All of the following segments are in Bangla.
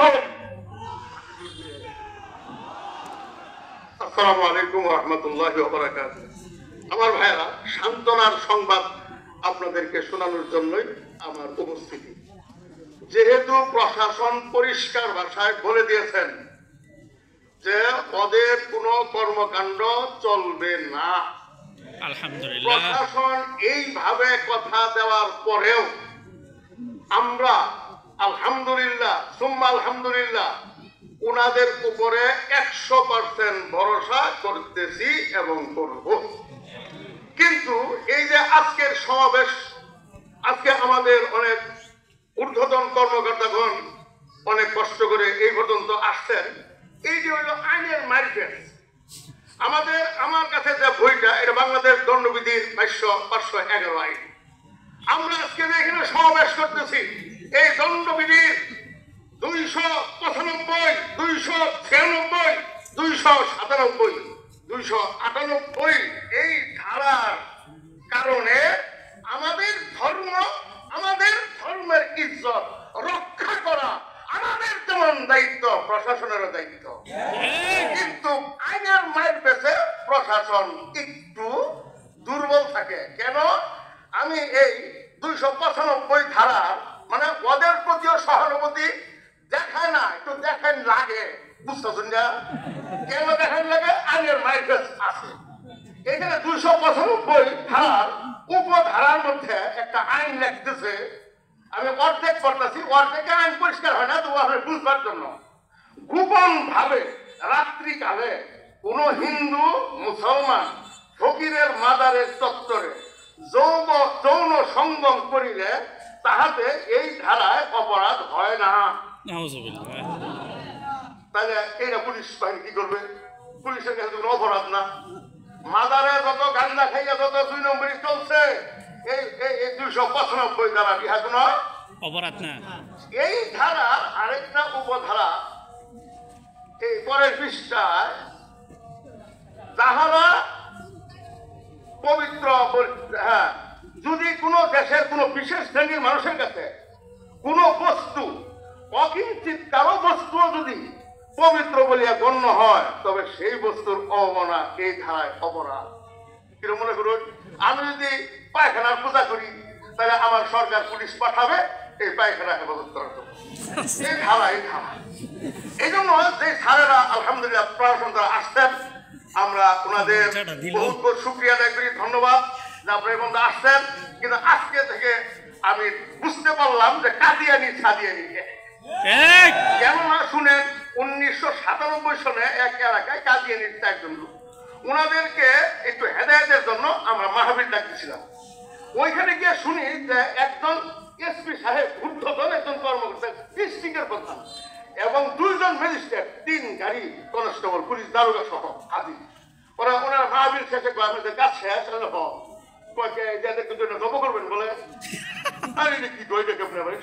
হন। আসসালামু আলাইকুম ওয়া রাহমাতুল্লাহি ওয়া বারাকাতুহু। আমার ভাইরা, সান্ত্বনার সংবাদ আপনাদেরকে শোনানোর জন্যই আমার উপস্থিতি। যেহেতু প্রশাসন পরিষ্কার ভাষায় বলে দিয়েছেন যে ওদের কোনো কর্মকাণ্ড চলবে না, আলহামদুলিল্লাহ, প্রশাসন এইভাবে কথা দেওয়ার পরেও আমরা আলহামদুলিল্লাহ সুম্মা আলহামদুলিল্লাহ উনাদের উপরে 100% ভরসা করতেছি এবং করব। কিন্তু এই যে আজকের সমাবেশ, আজকে আমাদের অনেক ঊর্ধ্বতন কর্মকর্তাগণ অনেক কষ্ট করে এই পর্যন্ত আসছেন, এই যে হইল আইনের মারপ্যাচ। আমার কাছে যে বইটা, এটা বাংলাদেশ দণ্ডবিধির 511 আইন। আমরা আজকে এখানে সমাবেশ করতেছি, এই দণ্ডবিধির 295, 296, 297, 298 এই ধারার কারণে আমাদের ধর্ম, আমাদের ধর্মের ইজ্জত রক্ষা করা আমাদের যেমন দায়িত্ব, প্রশাসনেরও দায়িত্ব। কিন্তু আইনের মায়ের পেছে প্রশাসন একটু দুর্বল থাকে। কেন? আমি এই 295 ধারার মানে ওদের প্রতিও সহানুভূতি দেখায় না, একটু দেখান লাগে, বুঝতেছেন না? কেন দেখান লাগে? আইনের মায়ের পেছ আছে এখানে। 295 ধারার উপধারার মধ্যে একটা আইন লিখতেছে, আমি অর্ধেক করতেছি, অর্ধেকে আইন পরিষ্কার হয় না, তো বুঝবার জন্য গোপন ভাবে রাত্রিকালে কোন হিন্দু মুসলমান ফকিরের মাজারের চত্বরে যৌন সঙ্গম করিলে তাহাতে এই ধারায় অপরাধ হয় না। তাহলে এইটা পুলিশ বাহিনী কি করবে? পুলিশের কাছে কোনো অপরাধ না। মাজারে যত গান্দা খাইয়া যত 2 নম্বরই চলছে, এই 295 ধারা ইহা কোন অপরাধ না। এই ধারার আরেকটা উপধারা এই পরের পৃষ্ঠায়, যাহারা পবিত্র, হ্যাঁ, যদি কোনো দেশের কোনো বিশেষ শ্রেণীর মানুষের কাছে কোনো বস্তু, অকিঞ্চিত কারো বস্তু যদি পবিত্র বলিয়া গণ্য হয়, তবে সেই বস্তুর অবমাননা এই ধারায় অপরাধ। কিরকম মনে করুন, আমি যদি পায়খানার পূজা করি, তাহলে আমার সরকার পুলিশ পাঠাবে এই পায়খানা হেফাজত করার জন্য। এই ধারা, এই ধারা। এই জন্য যে স্যারেরা আলহামদুলিল্লাহ প্রশাসন তারা আসছেন, আমরা ওনাদের বহুত বহুত শুক্রিয়া আদায় করি, ধন্যবাদ যে আপনারা এই পর্যন্ত আসছেন। কিন্তু আজকে থেকে আমি বুঝতে পারলাম যে কাদিয়ানি সাদিয়ানি কেন না। শুনেন, 1997 সনে এক এলাকায় কাদিয়ানির একজন লোক, ওনাদেরকে একটু হেদায়েতের জন্য আমরা মাহফিল ডাকতেছিলাম। ওইখানে গিয়ে শুনি যে একজন এসপি সাহেব, ঊর্ধ্বতন একজন কর্মকর্তা, ডিস্ট্রিক্টের প্রধান এবং 2 জন ম্যাজিস্ট্রেট, 3 গাড়ি কনস্টেবল, পুলিশ দারোগা সহ হাজির। ওনারা মাহফিল শেষে আমাদের কাজ শেষ হলে এদেরকে জন্য জব করবেন বলে, আরে কি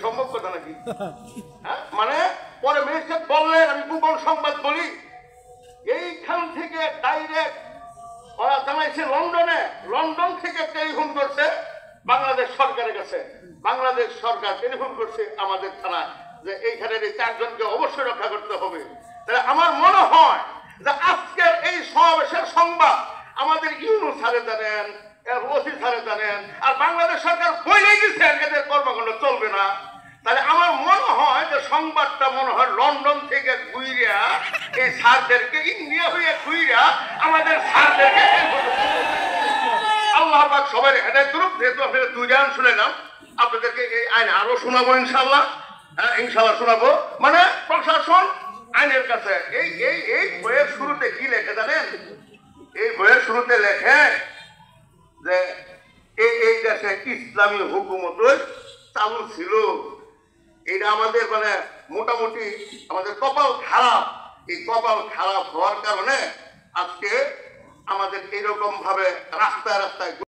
সম্ভব কথা নাকি? মানে পরে ম্যাজিস্ট্রেট বললেন, আমি গোপন সংবাদ বলি, এইখান থেকে ডাইরেক্ট ওরা জানাইছে লন্ডনে, লন্ডন থেকে টেলিফোন করছে বাংলাদেশ সরকারের কাছে। বাংলাদেশ সরকার টেলিফোন করছে আমাদের থানায় যে এইখানে এই 4 জনকে অবশ্যই রক্ষা করতে হবে। তাহলে আমার মনে হয় যে আজকের এই সমাবেশের সংবাদ আমাদের ইউনূস স্যারে জানেন, ওসি স্যারে জানেন, আর বাংলাদেশ সরকার বলেই গেছেন এদের কর্মকাণ্ড চলবে না। তাহলে আমার মনে হয় যে সংবাদটা মনে হয় লন্ডন থেকে ঘুইরা এই স্যারদেরকে, ইন্ডিয়া হয়ে ঘুইরা আমাদের স্যারদেরকে, আল্লাহ পাক সবাই হেদায়েত করুক। যেহেতু আপনারা 2 গান শুনলাম, আপনাদেরকে এই আইন আরো শোনাবো ইনশাআল্লাহ। হ্যাঁ, ইনশাআল্লাহ শোনাবো। মানে প্রশাসন আইনের কাছে এই বইয়ের শুরুতে কি লেখে জানেন? এই বইয়ের শুরুতে লেখে যে এই দেশে ইসলামী হুকুমত চালু ছিল। এটা আমাদের মানে মোটামুটি আমাদের কপাল খারাপ। এই কপাল খারাপ হওয়ার কারণে আজকে আমাদের এইরকম ভাবে রাস্তায় রাস্তায়